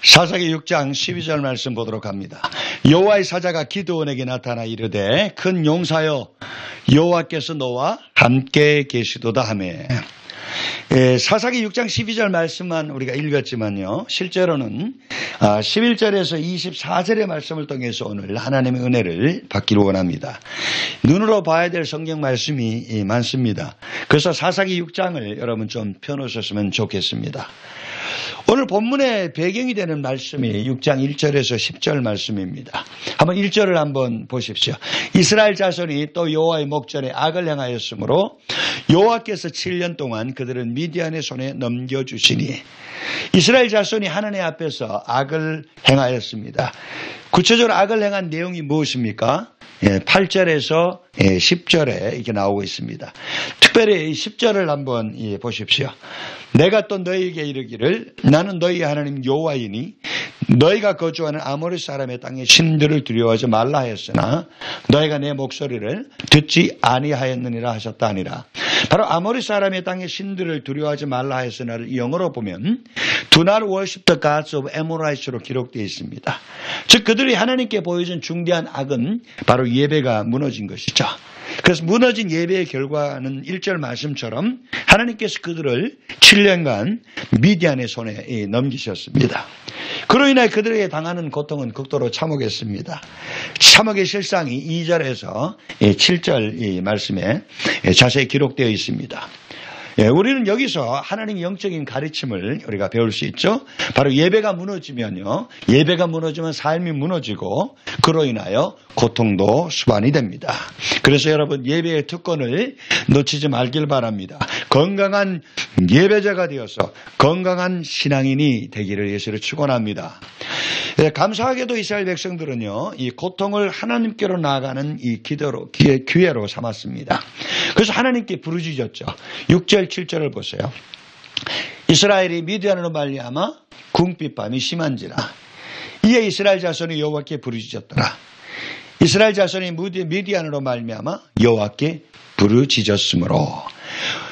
사사기 6장 12절 말씀 보도록 합니다. 여호와의 사자가 기드온에게 나타나 이르되 큰 용사여 여호와께서 너와 함께 계시도다 하며. 사사기 6장 12절 말씀만 우리가 읽었지만요, 실제로는 11절에서 24절의 말씀을 통해서 오늘 하나님의 은혜를 받기를 원합니다. 눈으로 봐야 될 성경 말씀이 많습니다. 그래서 사사기 6장을 여러분 좀 펴놓으셨으면 좋겠습니다. 오늘 본문의 배경이 되는 말씀이 6장 1절에서 10절 말씀입니다. 한번 1절을 한번 보십시오. 이스라엘 자손이 또 여호와의 목전에 악을 행하였으므로 여호와께서 7년 동안 그들은 미디안의 손에 넘겨주시니. 이스라엘 자손이 하나님 앞에서 악을 행하였습니다. 구체적으로 악을 행한 내용이 무엇입니까? 8절에서 10절에 이렇게 나오고 있습니다. 특별히 10절을 한번 보십시오. 내가 또 너희에게 이르기를 나는 너희 하나님 여호와이니 너희가 거주하는 아모리 사람의 땅에 신들을 두려워하지 말라 하였으나 너희가 내 목소리를 듣지 아니하였느니라 하셨다 하니라. 바로 아모리 사람의 땅에 신들을 두려워하지 말라 하였으나를 영어로 보면 Do not worship the gods of Amorites"로 기록되어 있습니다. 즉 그들이 하나님께 보여준 중대한 악은 바로 예배가 무너진 것이죠. 그래서 무너진 예배의 결과는 1절 말씀처럼 하나님께서 그들을 7년간 미디안의 손에 넘기셨습니다. 그로 인해 그들에게 당하는 고통은 극도로 참혹했습니다. 참혹의 실상이 2절에서 7절 말씀에 자세히 기록되어 있습니다. 우리는 여기서 하나님의 영적인 가르침을 우리가 배울 수 있죠. 바로 예배가 무너지면요, 예배가 무너지면 삶이 무너지고 그로 인하여 고통도 수반이 됩니다. 그래서 여러분 예배의 특권을 놓치지 말길 바랍니다. 건강한 예배자가 되어서 건강한 신앙인이 되기를 예수를 축원합니다. 감사하게도 이스라엘 백성들은요, 이 고통을 하나님께로 나아가는 이 기회로 삼았습니다. 그래서 하나님께 부르짖었죠. 6절 7절을 보세요. 이스라엘이 미디안으로 말미암아 궁핍함이 심한지라 이에 이스라엘 자손이 여호와께 부르짖었더라. 이스라엘 자손이 미디안으로 말미암아 여호와께 부르짖었으므로.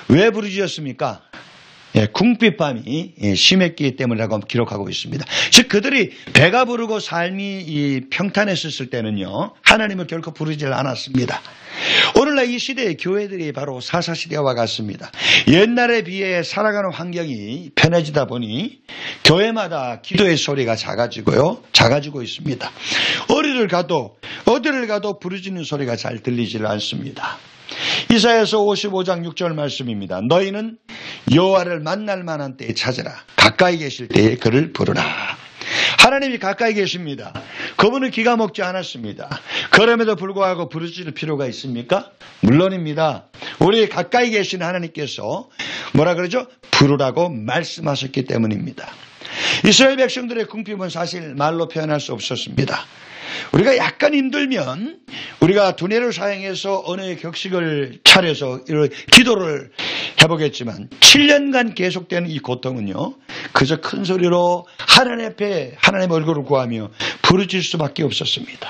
왜 부르짖었습니까? 궁핍함이 심했기 때문이라고 기록하고 있습니다. 즉 그들이 배가 부르고 삶이 평탄했었을 때는요, 하나님을 결코 부르지 않았습니다. 오늘날 이 시대의 교회들이 바로 사사시대와 같습니다. 옛날에 비해 살아가는 환경이 편해지다 보니 교회마다 기도의 소리가 작아지고 있습니다. 어디를 가도 부르짖는 소리가 잘 들리질 않습니다. 이사야서 55장 6절 말씀입니다. 너희는 여호와를 만날 만한 때에 찾으라. 가까이 계실 때에 그를 부르라. 하나님이 가까이 계십니다. 그분은 기가 먹지 않았습니다. 그럼에도 불구하고 부르짖을 필요가 있습니까? 물론입니다. 우리 가까이 계신 하나님께서 뭐라 그러죠? 부르라고 말씀하셨기 때문입니다. 이스라엘 백성들의 궁핍은 사실 말로 표현할 수 없었습니다. 우리가 약간 힘들면 우리가 두뇌를 사용해서 언어의 격식을 차려서 기도를 해보겠지만 7년간 계속되는 이 고통은요, 그저 큰 소리로 하나님 앞에 하나님 얼굴을 구하며 부르짖을 수밖에 없었습니다.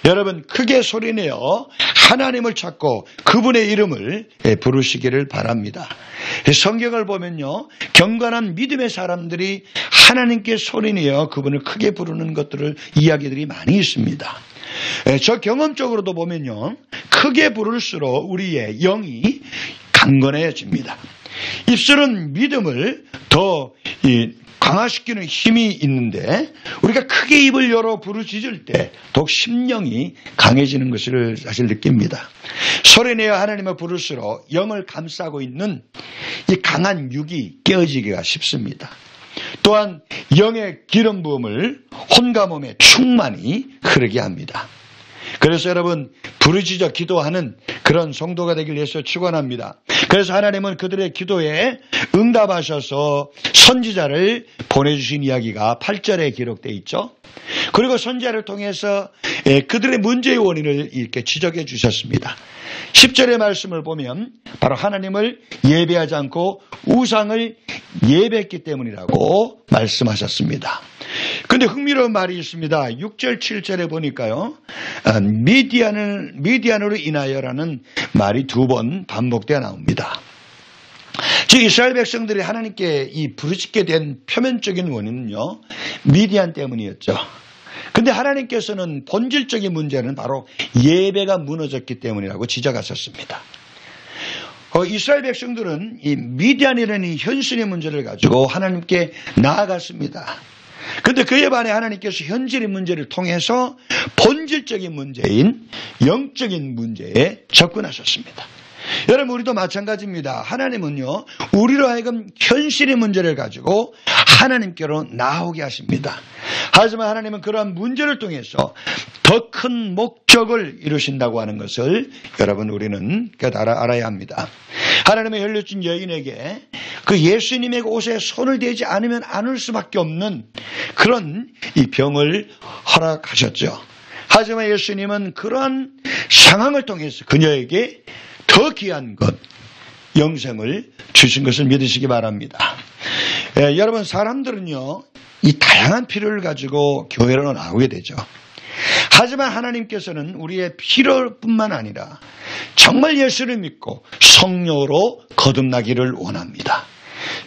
여러분 크게 소리내어 하나님을 찾고 그분의 이름을 부르시기를 바랍니다. 성경을 보면요, 경건한 믿음의 사람들이 하나님께 소리내어 그분을 크게 부르는 이야기들이 많이 있습니다. 저 경험적으로도 보면요, 크게 부를수록 우리의 영이 강건해집니다. 입술은 믿음을 더 강화시키는 힘이 있는데 우리가 크게 입을 열어 부르짖을 때 더욱 심령이 강해지는 것을 사실 느낍니다. 소리내어 하나님을 부를수록 영을 감싸고 있는 이 강한 육이 깨어지기가 쉽습니다. 또한 영의 기름 부음을 혼과 몸에 충만히 흐르게 합니다. 그래서 여러분 부르짖어 기도하는 그런 성도가 되길 위해서 축원합니다. 그래서 하나님은 그들의 기도에 응답하셔서 선지자를 보내주신 이야기가 8절에 기록되어 있죠. 그리고 선지자를 통해서 그들의 문제의 원인을 이렇게 지적해 주셨습니다. 10절의 말씀을 보면 바로 하나님을 예배하지 않고 우상을 예배했기 때문이라고 말씀하셨습니다. 그런데 흥미로운 말이 있습니다. 6절 7절에 보니까요, 미디안으로 인하여라는 말이 2번 반복되어 나옵니다. 즉 이스라엘 백성들이 하나님께 이 부르짖게 된 표면적인 원인은요, 미디안 때문이었죠. 근데 하나님께서는 본질적인 문제는 바로 예배가 무너졌기 때문이라고 지적하셨습니다. 이스라엘 백성들은 이 미디안이라는 이 현실의 문제를 가지고 하나님께 나아갔습니다. 그런데 그에 반해 하나님께서 현실의 문제를 통해서 본질적인 문제인 영적인 문제에 접근하셨습니다. 여러분, 우리도 마찬가지입니다. 하나님은요, 우리로 하여금 현실의 문제를 가지고 하나님께로 나오게 하십니다. 하지만 하나님은 그러한 문제를 통해서 더 큰 목적을 이루신다고 하는 것을 여러분, 우리는 알아야 합니다. 하나님의 혈류증 여인에게 그 예수님의 옷에 손을 대지 않으면 안을 수밖에 없는 그런 이 병을 허락하셨죠. 하지만 예수님은 그러한 상황을 통해서 그녀에게 더 귀한 것, 영생을 주신 것을 믿으시기 바랍니다. 여러분, 사람들은요, 이 다양한 필요를 가지고 교회로 나오게 되죠. 하지만 하나님께서는 우리의 필요뿐만 아니라 정말 예수를 믿고 성령으로 거듭나기를 원합니다.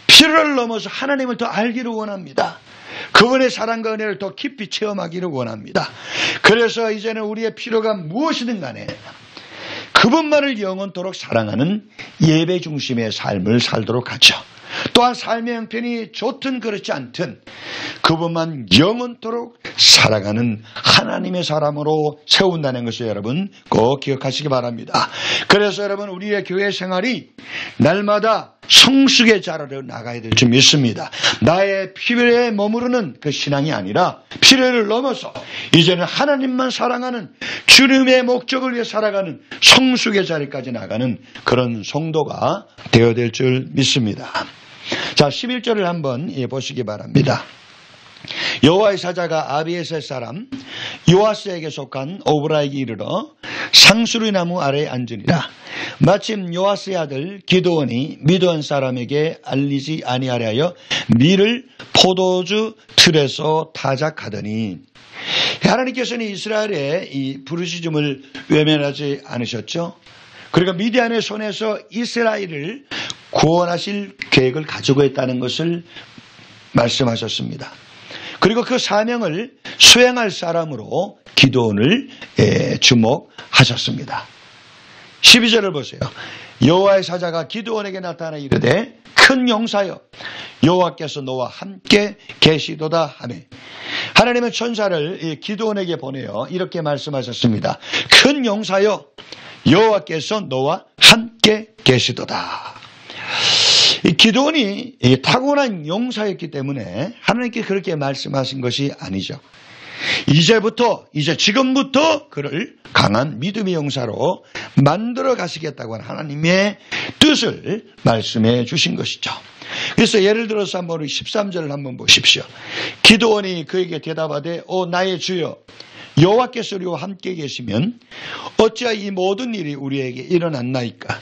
필요를 넘어서 하나님을 더 알기를 원합니다. 그분의 사랑과 은혜를 더 깊이 체험하기를 원합니다. 그래서 이제는 우리의 필요가 무엇이든 간에 그분만을 영원토록 사랑하는 예배 중심의 삶을 살도록 하죠. 또한 삶의 형편이 좋든 그렇지 않든 그분만 영원토록 살아가는 하나님의 사람으로 세운다는 것을 여러분 꼭 기억하시기 바랍니다. 그래서 여러분, 우리의 교회 생활이 날마다 성숙의 자리로 나가야 될 줄 믿습니다. 나의 필요에 머무르는 그 신앙이 아니라 필요를 넘어서 이제는 하나님만 사랑하는 주님의 목적을 위해 살아가는 성숙의 자리까지 나가는 그런 성도가 되어야 될 줄 믿습니다. 자, 11절을 한번 보시기 바랍니다. 여호와의 사자가 아비에셀 사람 요아스에게 속한 오브라에게 이르러 상수리 나무 아래에 앉으니라. 마침 요아스의 아들 기드온이 미드온 사람에게 알리지 아니하려 하여 밀을 포도주 틀에서 타작하더니, 하나님께서는 이스라엘의 이 부르짖음을 외면하지 않으셨죠. 그러니까 미디안의 손에서 이스라엘을 구원하실 계획을 가지고 있다는 것을 말씀하셨습니다. 그리고 그 사명을 수행할 사람으로 기드온을 주목하셨습니다. 12절을 보세요. 여호와의 사자가 기드온에게 나타나 이르되 큰 용사여 여호와께서 너와 함께 계시도다 하매, 하나님은 천사를 기드온에게 보내어 이렇게 말씀하셨습니다. 큰 용사여 여호와께서 너와 함께 계시도다. 이 기드온이 타고난 용사였기 때문에 하나님께 그렇게 말씀하신 것이 아니죠. 지금부터 그를 강한 믿음의 용사로 만들어 가시겠다고 하는 하나님의 뜻을 말씀해 주신 것이죠. 그래서 예를 들어서 한번 13절을 한번 보십시오. 기드온이 그에게 대답하되 나의 주여 여호와께서 우리와 함께 계시면 어찌하여 이 모든 일이 우리에게 일어났나이까.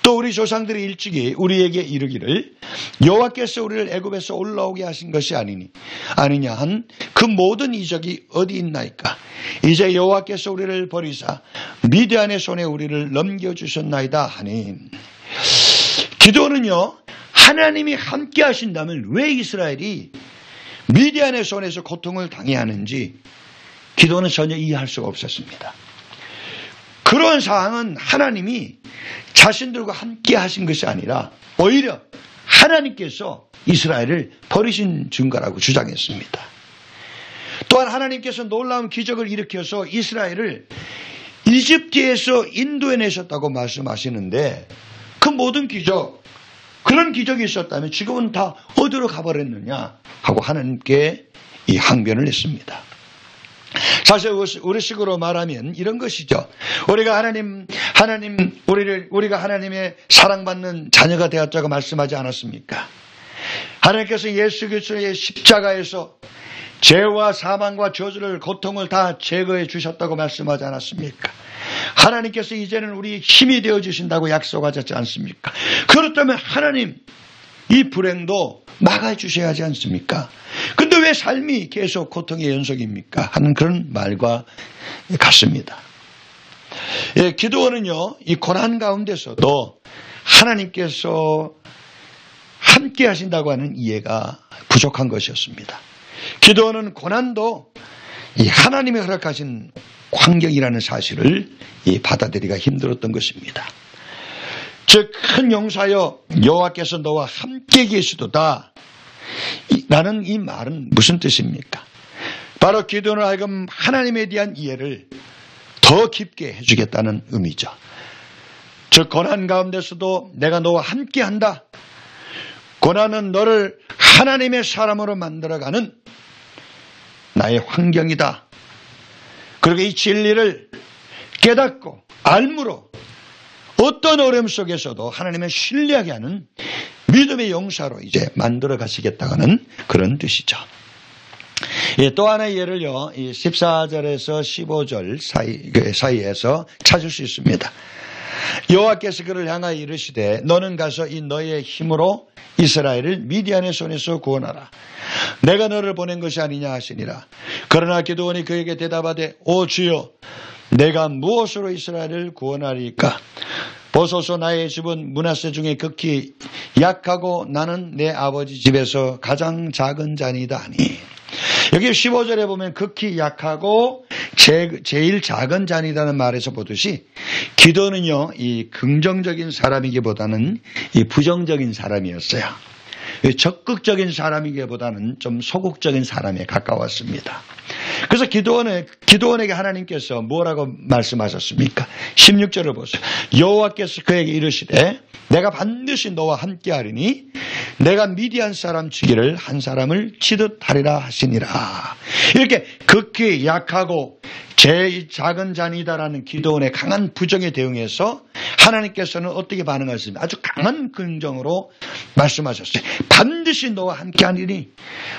또 우리 조상들이 일찍이 우리에게 이르기를 여호와께서 우리를 애굽에서 올라오게 하신 것이 아니냐 한 그 모든 이적이 어디 있나이까. 이제 여호와께서 우리를 버리사 미디안의 손에 우리를 넘겨주셨나이다 하니, 기드온은요, 하나님이 함께 하신다면 왜 이스라엘이 미디안의 손에서 고통을 당해야 하는지 기드온은 전혀 이해할 수가 없었습니다. 그런 상황은 하나님이 자신들과 함께 하신 것이 아니라 오히려 하나님께서 이스라엘을 버리신 증거라고 주장했습니다. 또한 하나님께서 놀라운 기적을 일으켜서 이스라엘을 이집트에서 인도해내셨다고 말씀하시는데, 그 모든 기적, 그런 기적이 있었다면 지금은 다 어디로 가버렸느냐 하고 하나님께 이 항변을 했습니다. 사실 우리식으로 말하면 이런 것이죠. 우리가 우리가 하나님의 사랑받는 자녀가 되었다고 말씀하지 않았습니까? 하나님께서 예수 그리스도의 십자가에서 죄와 사망과 저주를, 고통을 다 제거해 주셨다고 말씀하지 않았습니까? 하나님께서 이제는 우리 힘이 되어 주신다고 약속하셨지 않습니까? 그렇다면 하나님 이 불행도 막아주셔야 하지 않습니까? 근데 왜 삶이 계속 고통의 연속입니까? 하는 그런 말과 같습니다. 기드온은요, 이 고난 가운데서도 하나님께서 함께 하신다고 하는 이해가 부족한 것이었습니다. 기도는 고난도 이 하나님이 허락하신 환경이라는 사실을 받아들이기가 힘들었던 것입니다. 즉 큰 용사여 여호와께서 너와 함께 계시도다 라는 이 말은 무슨 뜻입니까? 바로 기도는 하여금 하나님에 대한 이해를 더 깊게 해주겠다는 의미죠. 즉 고난 가운데서도 내가 너와 함께한다. 고난은 너를 하나님의 사람으로 만들어가는 나의 환경이다. 그리고 이 진리를 깨닫고 알므로 어떤 어려움 속에서도 하나님을 신뢰하게 하는 믿음의 용사로 이제 만들어 가시겠다는 그런 뜻이죠. 또 하나의 예를요, 14절에서 15절 사이에서 찾을 수 있습니다. 여호와께서 그를 향하여 이르시되 너는 가서 이 너의 힘으로 이스라엘을 미디안의 손에서 구원하라. 내가 너를 보낸 것이 아니냐 하시니라. 그러나 기드온이 그에게 대답하되 오 주여 내가 무엇으로 이스라엘을 구원하리까? 보소서 나의 집은 므낫세 중에 극히 약하고 나는 내 아버지 집에서 가장 작은 자니다 하니. 여기 15절에 보면 극히 약하고 제일 작은 자니다는 말에서 보듯이 기도는요, 이 긍정적인 사람이기보다는 이 부정적인 사람이었어요. 적극적인 사람이기보다는 좀 소극적인 사람에 가까웠습니다. 그래서 기도원에게 하나님께서 뭐라고 말씀하셨습니까? 16절을 보세요. 여호와께서 그에게 이르시되 내가 반드시 너와 함께하리니 내가 미디안 사람 치기를 한 사람을 치듯 하리라 하시니라. 이렇게 극히 약하고 제일 작은 자니다라는 기도원의 강한 부정에 대응해서 하나님께서는 어떻게 반응하셨습니까? 아주 강한 긍정으로 말씀하셨어요. 반드시 너와 함께하리니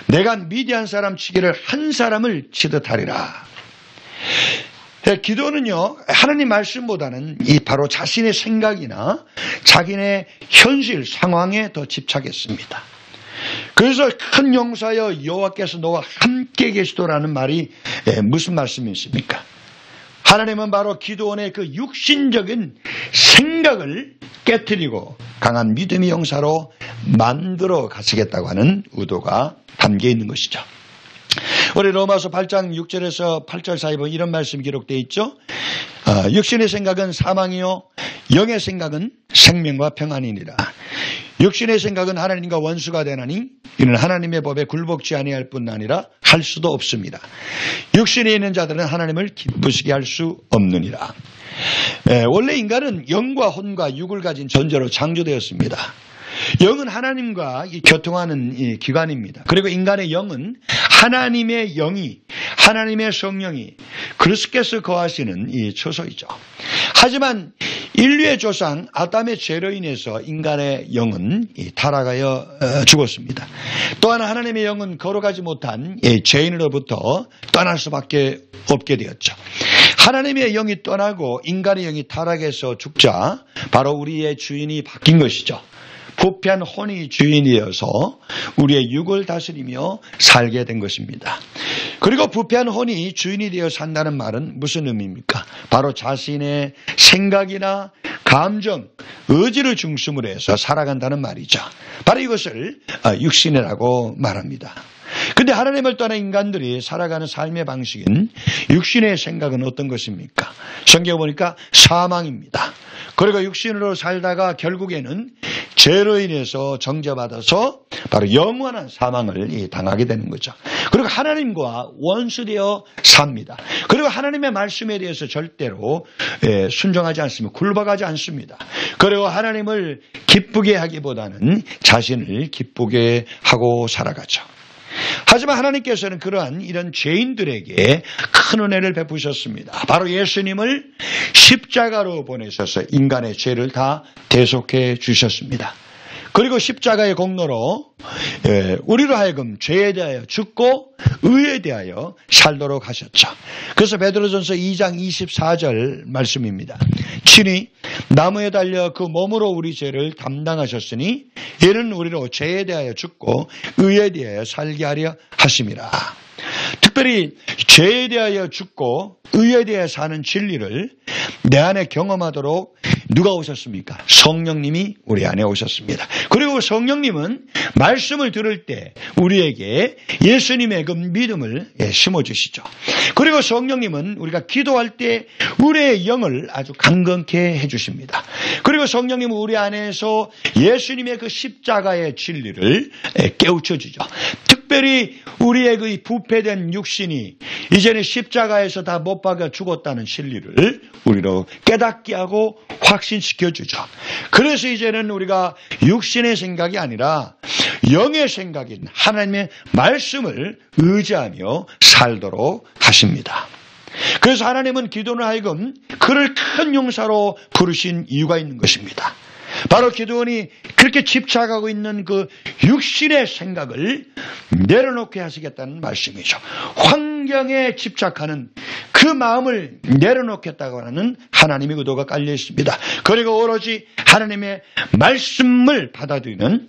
내가 미디안 사람 치기를 한 사람을 치듯 하리라. 기도는요, 하나님 말씀보다는 이 바로 자신의 생각이나 자기네 현실 상황에 더 집착했습니다. 그래서 큰 용사여 여호와께서 너와 함께 계시도라는 말이 무슨 말씀이십니까? 하나님은 바로 기도원의 그 육신적인 생각을 깨트리고 강한 믿음의 용사로 만들어 가시겠다고 하는 의도가 담겨 있는 것이죠. 우리 로마서 8장 6절에서 8절 사이 보면 이런 말씀이 기록되어 있죠. 육신의 생각은 사망이요 영의 생각은 생명과 평안이니라. 육신의 생각은 하나님과 원수가 되나니 이는 하나님의 법에 굴복지 아니할 뿐 아니라 할 수도 없습니다. 육신에 있는 자들은 하나님을 기쁘시게 할 수 없느니라. 원래 인간은 영과 혼과 육을 가진 존재로 창조되었습니다. 영은 하나님과 교통하는 이 기관입니다. 그리고 인간의 영은 하나님의 영이, 하나님의 성령이 그리스도께서 거하시는 이 처소이죠. 하지만 인류의 조상 아담의 죄로 인해서 인간의 영은 타락하여 죽었습니다. 또한 하나님의 영은 거룩하지 못한 죄인으로부터 떠날 수밖에 없게 되었죠. 하나님의 영이 떠나고 인간의 영이 타락해서 죽자 바로 우리의 주인이 바뀐 것이죠. 부패한 혼이 주인이어서 우리의 육을 다스리며 살게 된 것입니다. 그리고 부패한 혼이 주인이 되어 산다는 말은 무슨 의미입니까? 바로 자신의 생각이나 감정, 의지를 중심으로 해서 살아간다는 말이죠. 바로 이것을 육신이라고 말합니다. 근데 하나님을 떠난 인간들이 살아가는 삶의 방식인 육신의 생각은 어떤 것입니까? 성경에 보니까 사망입니다. 그리고 육신으로 살다가 결국에는 죄로 인해서 정죄받아서 바로 영원한 사망을 당하게 되는 거죠. 그리고 하나님과 원수되어 삽니다. 그리고 하나님의 말씀에 대해서 절대로 순종하지 않습니다. 굴복하지 않습니다. 그리고 하나님을 기쁘게 하기보다는 자신을 기쁘게 하고 살아가죠. 하지만 하나님께서는 그러한 이런 죄인들에게 큰 은혜를 베푸셨습니다. 바로 예수님을 십자가로 보내셔서 인간의 죄를 다 대속해 주셨습니다. 그리고 십자가의 공로로 우리로 하여금 죄에 대하여 죽고 의에 대하여 살도록 하셨죠. 그래서 베드로전서 2장 24절 말씀입니다. 친히 나무에 달려 그 몸으로 우리 죄를 담당하셨으니 이는 우리로 죄에 대하여 죽고 의에 대하여 살게 하려 하심이라. 특별히 죄에 대하여 죽고 의에 대하여 사는 진리를 내 안에 경험하도록 누가 오셨습니까? 성령님이 우리 안에 오셨습니다. 그리고 성령님은 말씀을 들을 때 우리에게 예수님의 그 믿음을 심어주시죠. 그리고 성령님은 우리가 기도할 때 우리의 영을 아주 강건케 해주십니다. 그리고 성령님은 우리 안에서 예수님의 그 십자가의 진리를 깨우쳐주죠. 특별히 우리의 그 부패된 육신이 이제는 십자가에서 다 못 박아 죽었다는 진리를 우리로 깨닫게 하고 확신시켜주죠. 그래서 이제는 우리가 육신의 생각이 아니라 영의 생각인 하나님의 말씀을 의지하며 살도록 하십니다. 그래서 하나님은 기도는 하여금 그를 큰 용사로 부르신 이유가 있는 것입니다. 바로 기도원이 그렇게 집착하고 있는 그 육신의 생각을 내려놓게 하시겠다는 말씀이죠. 환경에 집착하는 그 마음을 내려놓겠다고 하는 하나님의 의도가 깔려 있습니다. 그리고 오로지 하나님의 말씀을 받아들이는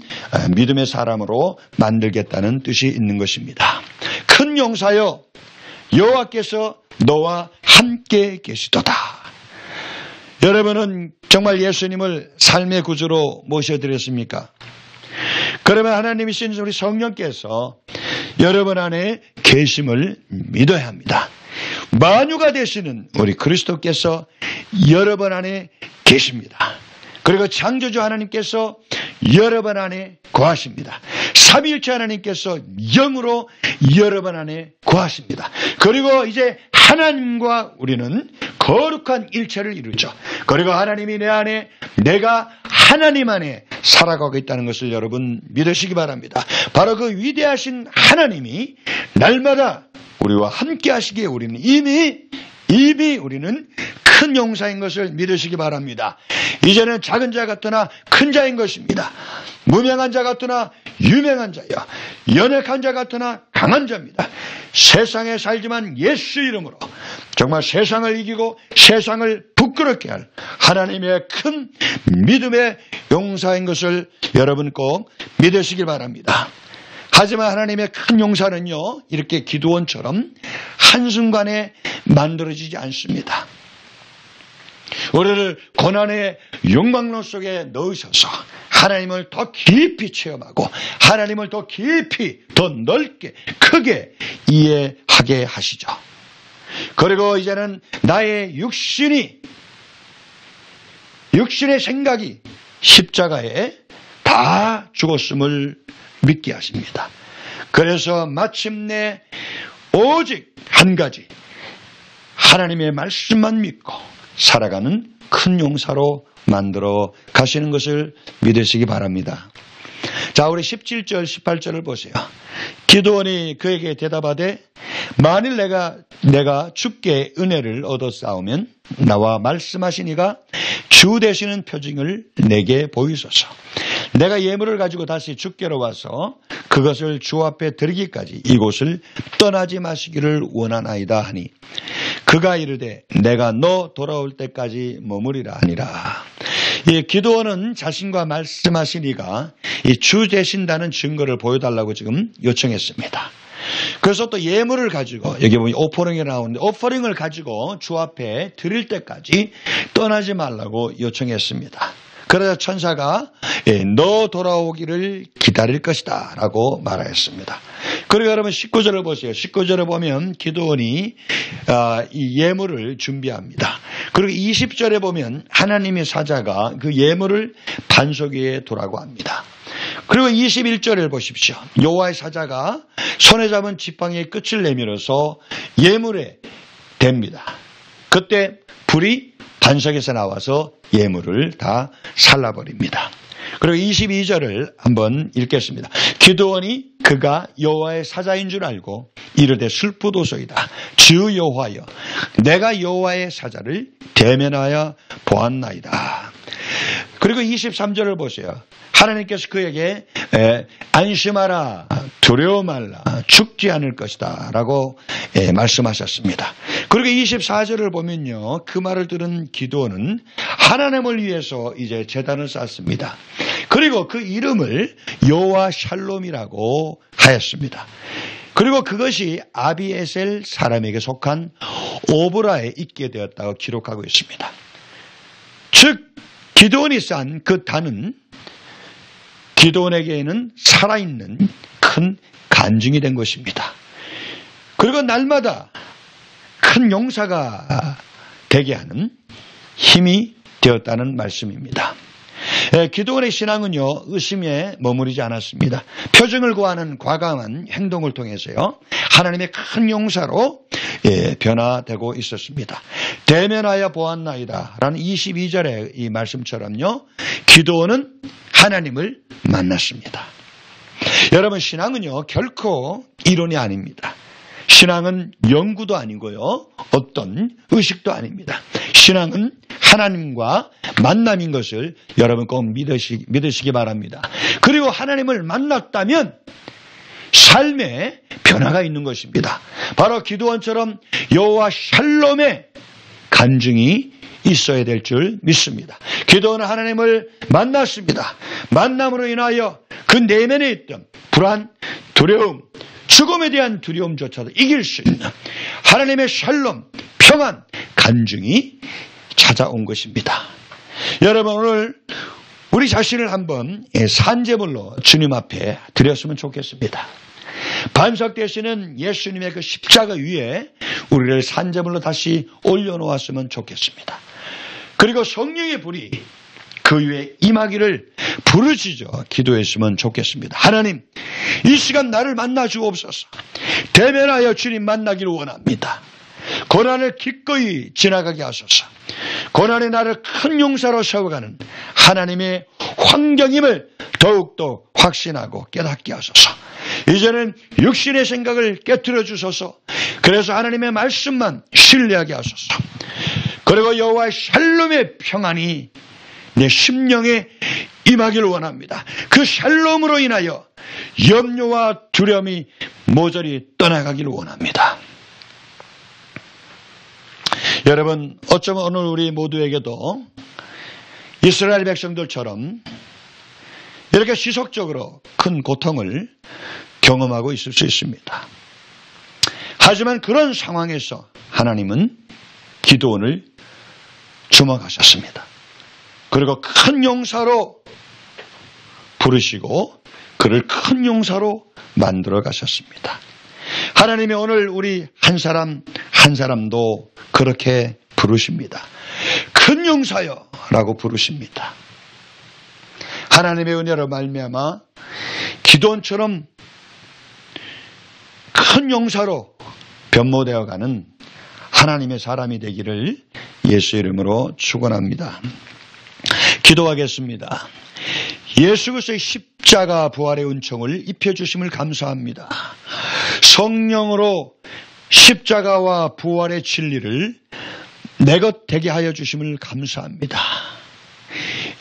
믿음의 사람으로 만들겠다는 뜻이 있는 것입니다. 큰 용사여, 여호와께서 너와 함께 계시도다. 여러분은 정말 예수님을 삶의 구주로 모셔드렸습니까? 그러면 하나님이신 우리 성령께서 여러분 안에 계심을 믿어야 합니다. 만유가 되시는 우리 그리스도께서 여러분 안에 계십니다. 그리고 창조주 하나님께서 여러분 안에 거하십니다. 삼위일체 하나님께서 영으로 여러분 안에 거하십니다. 그리고 이제 하나님과 우리는 거룩한 일체를 이루죠. 그리고 하나님이 내 안에, 내가 하나님 안에 살아가고 있다는 것을 여러분 믿으시기 바랍니다. 바로 그 위대하신 하나님이 날마다 우리와 함께 하시기에 우리는 이미 우리는 큰 용사인 것을 믿으시기 바랍니다. 이제는 작은 자 같으나 큰 자인 것입니다. 무명한 자 같으나 유명한 자여, 연약한 자 같으나 강한 자입니다. 세상에 살지만 예수 이름으로 정말 세상을 이기고 세상을 부끄럽게 할 하나님의 큰 믿음의 용사인 것을 여러분 꼭 믿으시길 바랍니다. 하지만 하나님의 큰 용사는요, 이렇게 기도원처럼 한순간에 만들어지지 않습니다. 우리를 고난의 욕망론 속에 넣으셔서 하나님을 더 깊이 체험하고 하나님을 더 깊이, 더 넓게, 크게 이해하게 하시죠. 그리고 이제는 나의 육신의 생각이 십자가에 다 죽었음을 믿게 하십니다. 그래서 마침내 오직 한 가지, 하나님의 말씀만 믿고 살아가는 큰 용사로 만들어 가시는 것을 믿으시기 바랍니다. 자, 우리 17절, 18절을 보세요. 기드온이 그에게 대답하되 만일 내가 주께 은혜를 얻었사오면 나와 말씀하시니가 주 되시는 표징을 내게 보이소서. 내가 예물을 가지고 다시 주께로 와서 그것을 주 앞에 드리기까지 이곳을 떠나지 마시기를 원하나이다 하니 그가 이르되 내가 너 돌아올 때까지 머무리라 하니라. 이 기드온은 자신과 말씀하시니가 이 주 되신다는 증거를 보여달라고 지금 요청했습니다. 그래서 또 예물을 가지고 여기 보면 오퍼링이 나오는데 오퍼링을 가지고 주 앞에 드릴 때까지 떠나지 말라고 요청했습니다. 그러자 천사가 너 돌아오기를 기다릴 것이다 라고 말하였습니다. 그리고 여러분 19절을 보세요. 19절을 보면 기드온이 이 예물을 준비합니다. 그리고 20절에 보면 하나님의 사자가 그 예물을 반석 위에 두라고 합니다. 그리고 21절을 보십시오. 여호와의 사자가 손에 잡은 지팡이의 끝을 내밀어서 예물에 댑니다. 그때 불이 반석에서 나와서 예물을 다 살라버립니다. 그리고 22절을 한번 읽겠습니다. 기드온이 그가 여호와의 사자인 줄 알고 이르되 슬프도소이다. 주 여호와여, 내가 여호와의 사자를 대면하여 보았나이다. 그리고 23절을 보세요. 하나님께서 그에게 안심하라, 두려워 말라, 죽지 않을 것이다 라고 말씀하셨습니다. 그리고 24절을 보면요, 그 말을 들은 기드온은 하나님을 위해서 이제 제단을 쌓습니다. 그리고 그 이름을 여호와 샬롬이라고 하였습니다. 그리고 그것이 아비에셀 사람에게 속한 오브라에 있게 되었다고 기록하고 있습니다. 즉 기드온이 쌓은 그 단은 기드온에게는 살아있는 큰 간증이 된 것입니다. 그리고 날마다 큰 용사가 되게 하는 힘이 되었다는 말씀입니다. 기드온의 신앙은요, 의심에 머무르지 않았습니다. 표징을 구하는 과감한 행동을 통해서요, 하나님의 큰 용사로 변화되고 있었습니다. 대면하여 보았나이다 라는 22절의 이 말씀처럼요, 기드온은 하나님을 만났습니다. 여러분, 신앙은요, 결코 이론이 아닙니다. 신앙은 연구도 아니고요, 어떤 의식도 아닙니다. 신앙은 하나님과 만남인 것을 여러분 꼭 믿으시기 바랍니다. 그리고 하나님을 만났다면 삶에 변화가 있는 것입니다. 바로 기드온처럼 여호와 샬롬의 간증이 있어야 될 줄 믿습니다. 기드온은 하나님을 만났습니다. 만남으로 인하여 그 내면에 있던 불안, 두려움, 죽음에 대한 두려움조차도 이길 수 있는 하나님의 샬롬, 평안, 간증이 찾아온 것입니다. 여러분, 오늘 우리 자신을 한번 산제물로 주님 앞에 드렸으면 좋겠습니다. 반석 되시는 예수님의 그 십자가 위에 우리를 산제물로 다시 올려놓았으면 좋겠습니다. 그리고 성령의 불이 그 위에 임하기를 부르짖어 기도했으면 좋겠습니다. 하나님, 이 시간 나를 만나 주옵소서. 대면하여 주님 만나기를 원합니다. 고난을 기꺼이 지나가게 하소서. 고난의 나를 큰 용사로 세워가는 하나님의 환경임을 더욱더 확신하고 깨닫게 하소서. 이제는 육신의 생각을 깨트려 주소서. 그래서 하나님의 말씀만 신뢰하게 하소서. 그리고 여호와의 샬롬의 평안이 내 심령에 임하기를 원합니다. 그 샬롬으로 인하여 염려와 두려움이 모조리 떠나가기를 원합니다. 여러분, 어쩌면 오늘 우리 모두에게도 이스라엘 백성들처럼 이렇게 지속적으로 큰 고통을 경험하고 있을 수 있습니다. 하지만 그런 상황에서 하나님은 기드온을 주목하셨습니다. 그리고 큰 용사로 부르시고 그를 큰 용사로 만들어 가셨습니다. 하나님이 오늘 우리 한 사람 한 사람도 그렇게 부르십니다. 큰 용사여 라고 부르십니다. 하나님의 은혜로 말미암아 기드온처럼 큰 용사로 변모되어가는 하나님의 사람이 되기를 예수 이름으로 축원합니다. 기도하겠습니다. 예수 그리스도의 십자가 부활의 은총을 입혀주심을 감사합니다. 성령으로 십자가와 부활의 진리를 내 것 되게 하여 주심을 감사합니다.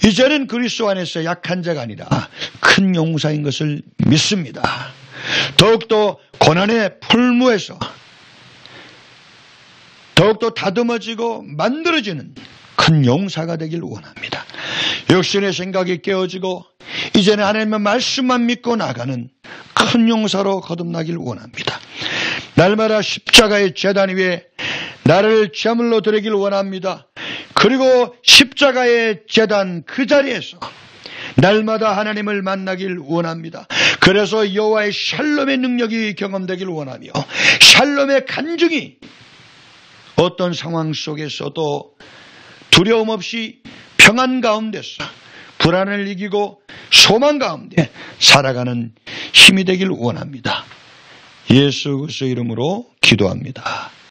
이제는 그리스도 안에서 약한 자가 아니라 큰 용사인 것을 믿습니다. 더욱더 고난의 풀무에서 더욱더 다듬어지고 만들어지는 큰 용사가 되길 원합니다. 육신의 생각이 깨어지고 이제는 하나님의 말씀만 믿고 나가는 큰 용사로 거듭나길 원합니다. 날마다 십자가의 제단 위에 나를 제물로 드리길 원합니다. 그리고 십자가의 제단 그 자리에서 날마다 하나님을 만나길 원합니다. 그래서 여호와의 샬롬의 능력이 경험되길 원하며 샬롬의 간증이 어떤 상황 속에서도 두려움 없이 평안 가운데서 불안을 이기고 소망 가운데 살아가는 힘이 되길 원합니다. 예수 그리스도 이름으로 기도합니다.